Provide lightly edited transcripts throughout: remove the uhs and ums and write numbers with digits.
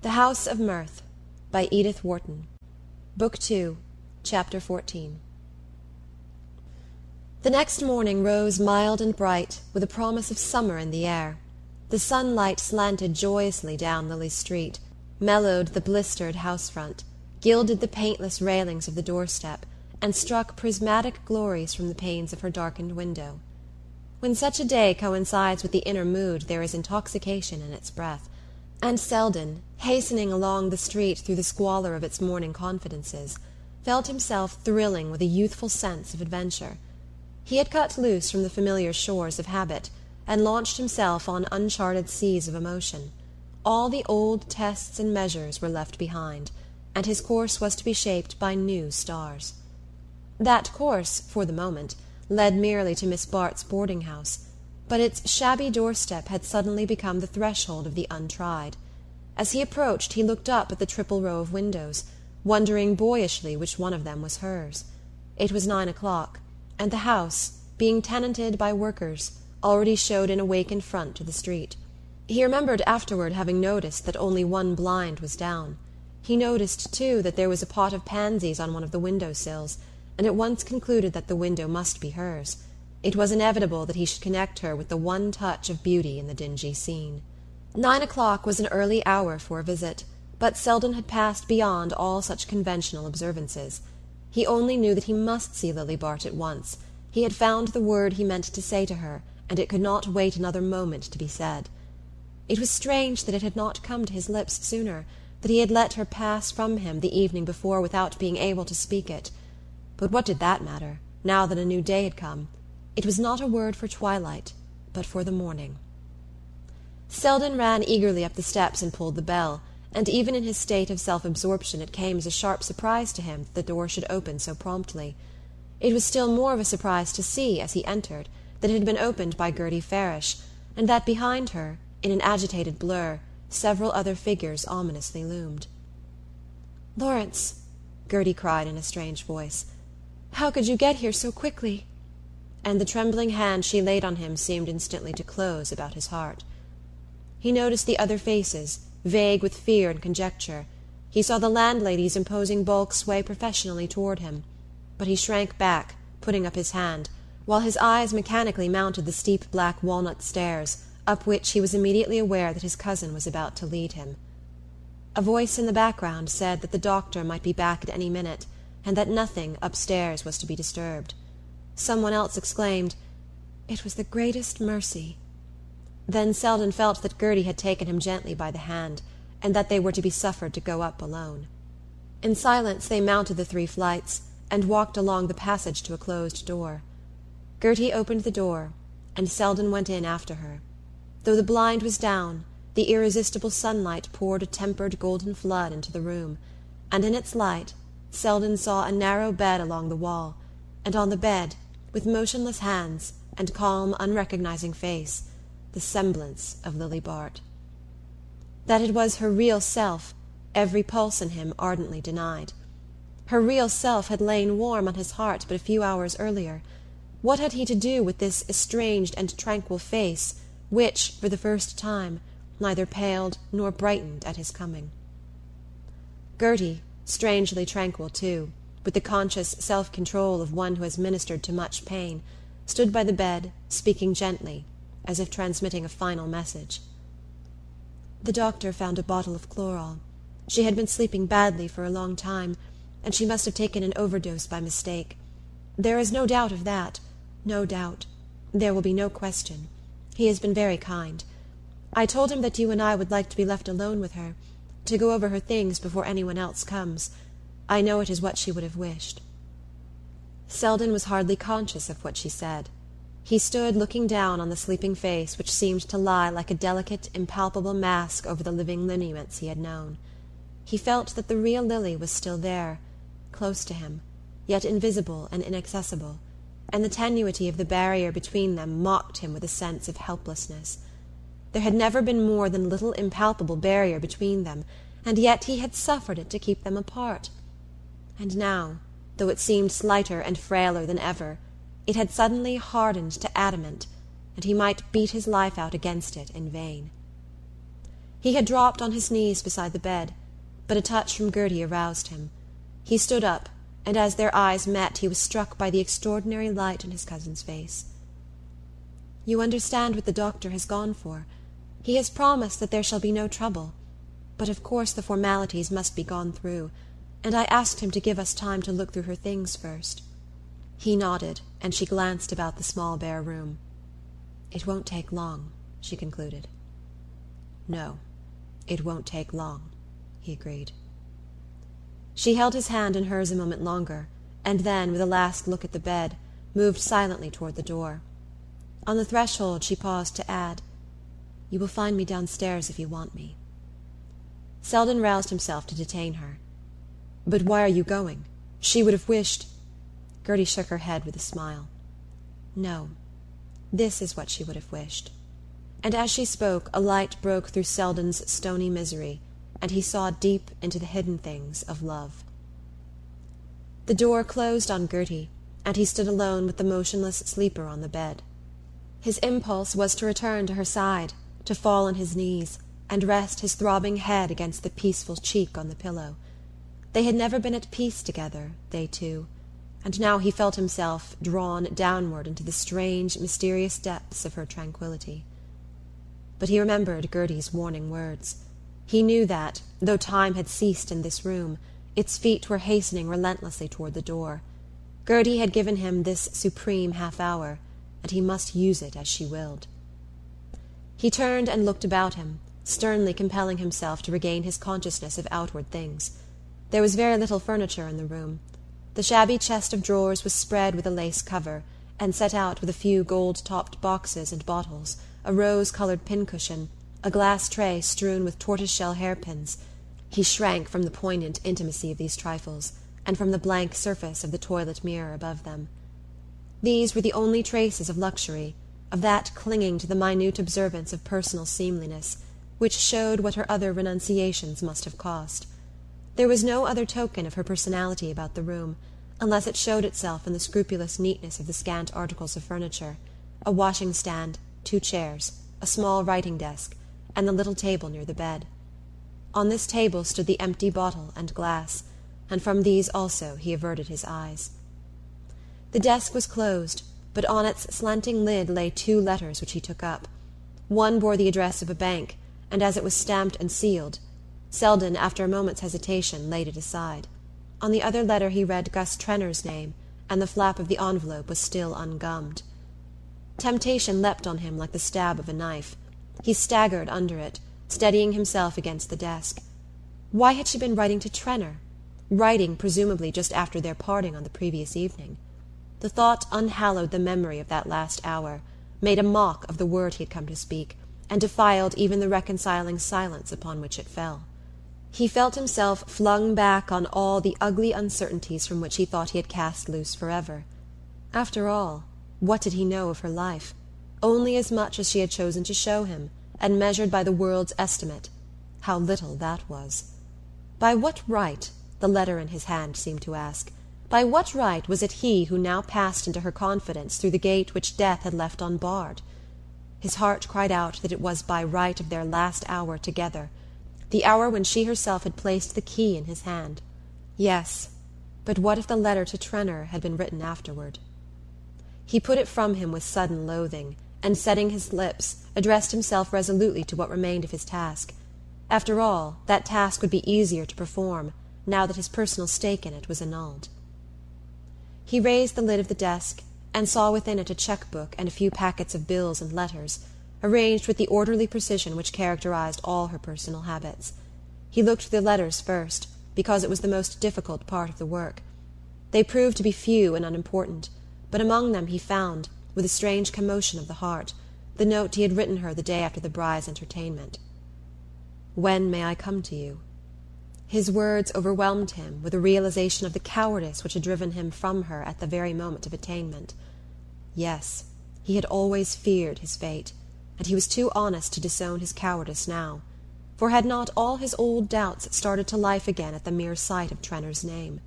The House of Mirth by Edith Wharton. Book 2, Chapter 14. The next morning rose mild and bright, with a promise of summer in the air. The sunlight slanted joyously down Lilly Street, mellowed the blistered house front, gilded the paintless railings of the doorstep, and struck prismatic glories from the panes of her darkened window. When such a day coincides with the inner mood, there is intoxication in its breath, and Selden, hastening along the street through the squalor of its morning confidences, felt himself thrilling with a youthful sense of adventure. He had cut loose from the familiar shores of habit, and launched himself on uncharted seas of emotion. All the old tests and measures were left behind, and his course was to be shaped by new stars. That course, for the moment, led merely to Miss Bart's boarding-house, but its shabby doorstep had suddenly become the threshold of the untried. As he approached, he looked up at the triple row of windows, wondering boyishly which one of them was hers. It was 9 o'clock, and the house, being tenanted by workers, already showed an awakened front to the street. He remembered afterward having noticed that only one blind was down. He noticed, too, that there was a pot of pansies on one of the window-sills, and at once concluded that the window must be hers. It was inevitable that he should connect her with the one touch of beauty in the dingy scene. 9 o'clock was an early hour for a visit, but Selden had passed beyond all such conventional observances. He only knew that he must see Lily Bart at once. He had found the word he meant to say to her, and it could not wait another moment to be said. It was strange that it had not come to his lips sooner, that he had let her pass from him the evening before without being able to speak it. But what did that matter, now that a new day had come? It was not a word for twilight, but for the morning. Selden ran eagerly up the steps and pulled the bell, and even in his state of self-absorption it came as a sharp surprise to him that the door should open so promptly. It was still more of a surprise to see, as he entered, that it had been opened by Gertie Farish, and that behind her, in an agitated blur, several other figures ominously loomed. "Lawrence," Gertie cried in a strange voice, "how could you get here so quickly?" And the trembling hand she laid on him seemed instantly to close about his heart. He noticed the other faces, vague with fear and conjecture. He saw the landlady's imposing bulk sway professionally toward him, but he shrank back, putting up his hand, while his eyes mechanically mounted the steep black walnut stairs, up which he was immediately aware that his cousin was about to lead him. A voice in the background said that the doctor might be back at any minute, and that nothing upstairs was to be disturbed. Someone else exclaimed, "It was the greatest mercy." Then Selden felt that Gertie had taken him gently by the hand, and that they were to be suffered to go up alone. In silence they mounted the 3 flights, and walked along the passage to a closed door. Gertie opened the door, and Selden went in after her. Though the blind was down, the irresistible sunlight poured a tempered golden flood into the room, and in its light Selden saw a narrow bed along the wall, and on the bed, with motionless hands and calm, unrecognizing face, the semblance of Lily Bart. That it was her real self, every pulse in him ardently denied. Her real self had lain warm on his heart but a few hours earlier. What had he to do with this estranged and tranquil face, which, for the first time, neither paled nor brightened at his coming? Gertie, strangely tranquil too, with the conscious self-control of one who has ministered to much pain, stood by the bed, speaking gently, as if transmitting a final message. "The doctor found a bottle of chloral. She had been sleeping badly for a long time, and she must have taken an overdose by mistake. There is no doubt of that, no doubt. There will be no question. He has been very kind. I told him that you and I would like to be left alone with her, to go over her things before anyone else comes. I know it is what she would have wished." Selden was hardly conscious of what she said. He stood looking down on the sleeping face which seemed to lie like a delicate, impalpable mask over the living lineaments he had known. He felt that the real Lily was still there, close to him, yet invisible and inaccessible, and the tenuity of the barrier between them mocked him with a sense of helplessness. There had never been more than a little impalpable barrier between them, and yet he had suffered it to keep them apart. And now, though it seemed slighter and frailer than ever, it had suddenly hardened to adamant, and he might beat his life out against it in vain. He had dropped on his knees beside the bed, but a touch from Gertie aroused him. He stood up, and as their eyes met he was struck by the extraordinary light in his cousin's face. "You understand what the doctor has gone for. He has promised that there shall be no trouble, but of course the formalities must be gone through, and I asked him to give us time to look through her things first." He nodded, and she glanced about the small bare room. "It won't take long," she concluded. "No, it won't take long," he agreed. She held his hand in hers a moment longer, and then, with a last look at the bed, moved silently toward the door. On the threshold she paused to add, "You will find me downstairs if you want me." Selden roused himself to detain her. "But why are you going? She would have wished—" Gertie shook her head with a smile. "No, this is what she would have wished." And as she spoke, a light broke through Selden's stony misery, and he saw deep into the hidden things of love. The door closed on Gertie, and he stood alone with the motionless sleeper on the bed. His impulse was to return to her side, to fall on his knees, and rest his throbbing head against the peaceful cheek on the pillow. They had never been at peace together, they two, and now he felt himself drawn downward into the strange, mysterious depths of her tranquillity. But he remembered Gertie's warning words. He knew that, though time had ceased in this room, its feet were hastening relentlessly toward the door. Gertie had given him this supreme half-hour, and he must use it as she willed. He turned and looked about him, sternly compelling himself to regain his consciousness of outward things. There was very little furniture in the room. The shabby chest of drawers was spread with a lace cover, and set out with a few gold-topped boxes and bottles, a rose-coloured pincushion, a glass tray strewn with tortoise-shell hairpins. He shrank from the poignant intimacy of these trifles, and from the blank surface of the toilet mirror above them. These were the only traces of luxury, of that clinging to the minute observance of personal seemliness, which showed what her other renunciations must have cost. There was no other token of her personality about the room, unless it showed itself in the scrupulous neatness of the scant articles of furniture, a washing-stand, 2 chairs, a small writing-desk, and the little table near the bed. On this table stood the empty bottle and glass, and from these also he averted his eyes. The desk was closed, but on its slanting lid lay 2 letters which he took up. One bore the address of a bank, and as it was stamped and sealed, Selden, after a moment's hesitation, laid it aside. On the other letter he read Gus Trenner's name, and the flap of the envelope was still ungummed. Temptation leapt on him like the stab of a knife. He staggered under it, steadying himself against the desk. Why had she been writing to Trenner? Writing, presumably, just after their parting on the previous evening. The thought unhallowed the memory of that last hour, made a mock of the word he had come to speak, and defiled even the reconciling silence upon which it fell. He felt himself flung back on all the ugly uncertainties from which he thought he had cast loose forever. After all, what did he know of her life? Only as much as she had chosen to show him, and measured by the world's estimate. How little that was! By what right, the letter in his hand seemed to ask, by what right was it he who now passed into her confidence through the gate which death had left unbarred? His heart cried out that it was by right of their last hour together, the hour when she herself had placed the key in his hand. Yes, but what if the letter to Trenner had been written afterward? He put it from him with sudden loathing, and setting his lips, addressed himself resolutely to what remained of his task. After all, that task would be easier to perform, now that his personal stake in it was annulled. He raised the lid of the desk, and saw within it a cheque-book and a few packets of bills and letters, arranged with the orderly precision which characterized all her personal habits. He looked for the letters first, because it was the most difficult part of the work. They proved to be few and unimportant, but among them he found, with a strange commotion of the heart, the note he had written her the day after the bride's entertainment. "When may I come to you?" His words overwhelmed him with a realization of the cowardice which had driven him from her at the very moment of attainment. Yes, he had always feared his fate, and he was too honest to disown his cowardice now, for had not all his old doubts started to life again at the mere sight of Trenner's name?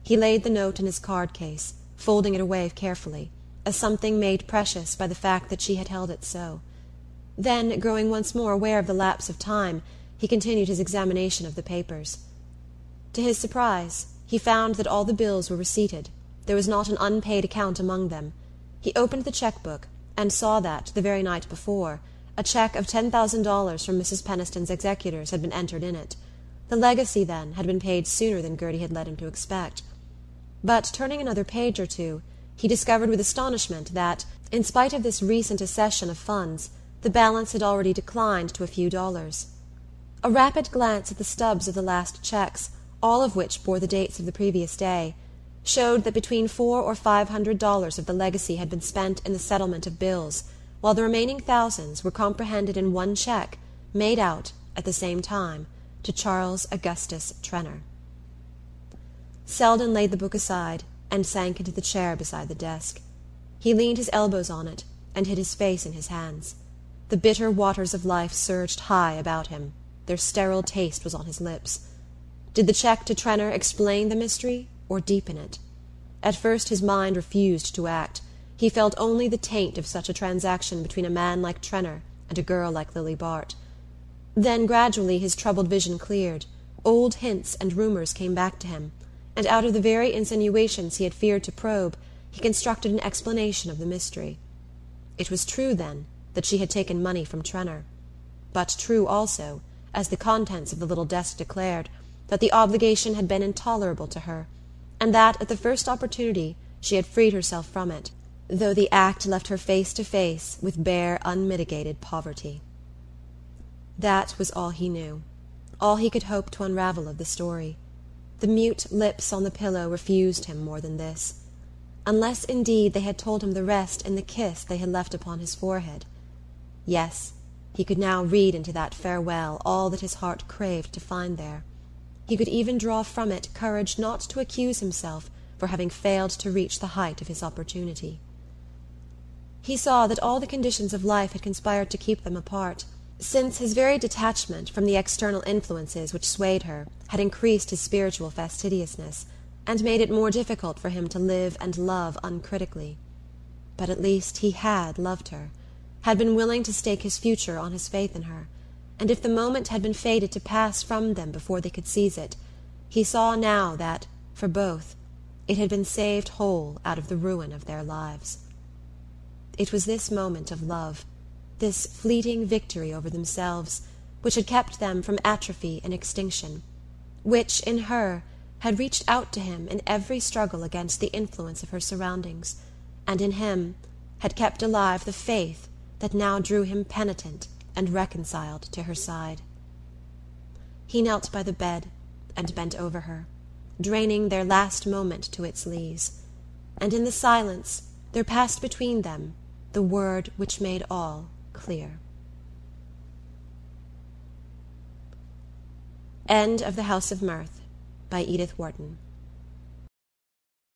He laid the note in his card-case, folding it away carefully, as something made precious by the fact that she had held it so. Then, growing once more aware of the lapse of time, he continued his examination of the papers. To his surprise, he found that all the bills were receipted. There was not an unpaid account among them. He opened the cheque-book, and saw that, the very night before, a cheque of $10,000 from Mrs. Peniston's executors had been entered in it. The legacy, then, had been paid sooner than Gertie had led him to expect. But, turning another page or two, he discovered with astonishment that, in spite of this recent accession of funds, the balance had already declined to a few dollars. A rapid glance at the stubs of the last cheques, all of which bore the dates of the previous day, showed that between $400 or $500 of the legacy had been spent in the settlement of bills, while the remaining thousands were comprehended in one cheque, made out, at the same time, to Charles Augustus Trenor. Selden laid the book aside and sank into the chair beside the desk. He leaned his elbows on it and hid his face in his hands. The bitter waters of life surged high about him. Their sterile taste was on his lips. Did the cheque to Trenor explain the mystery or deepen it? At first his mind refused to act. He felt only the taint of such a transaction between a man like Trenor and a girl like Lily Bart. Then gradually his troubled vision cleared. Old hints and rumours came back to him, and out of the very insinuations he had feared to probe, he constructed an explanation of the mystery. It was true, then, that she had taken money from Trenor, but true also, as the contents of the little desk declared, that the obligation had been intolerable to her, and that at the first opportunity she had freed herself from it, though the act left her face to face with bare, unmitigated poverty. That was all he knew, all he could hope to unravel of the story. The mute lips on the pillow refused him more than this, unless indeed they had told him the rest in the kiss they had left upon his forehead. Yes, he could now read into that farewell all that his heart craved to find there. He could even draw from it courage not to accuse himself for having failed to reach the height of his opportunity. He saw that all the conditions of life had conspired to keep them apart, since his very detachment from the external influences which swayed her had increased his spiritual fastidiousness, and made it more difficult for him to live and love uncritically. But at least he had loved her, had been willing to stake his future on his faith in her, and if the moment had been fated to pass from them before they could seize it, he saw now that, for both, it had been saved whole out of the ruin of their lives. It was this moment of love, this fleeting victory over themselves, which had kept them from atrophy and extinction, which, in her, had reached out to him in every struggle against the influence of her surroundings, and in him had kept alive the faith that now drew him penitent and reconciled to her side. He knelt by the bed and bent over her, draining their last moment to its lees, and in the silence there passed between them the word which made all clear. End of The House of Mirth by Edith Wharton.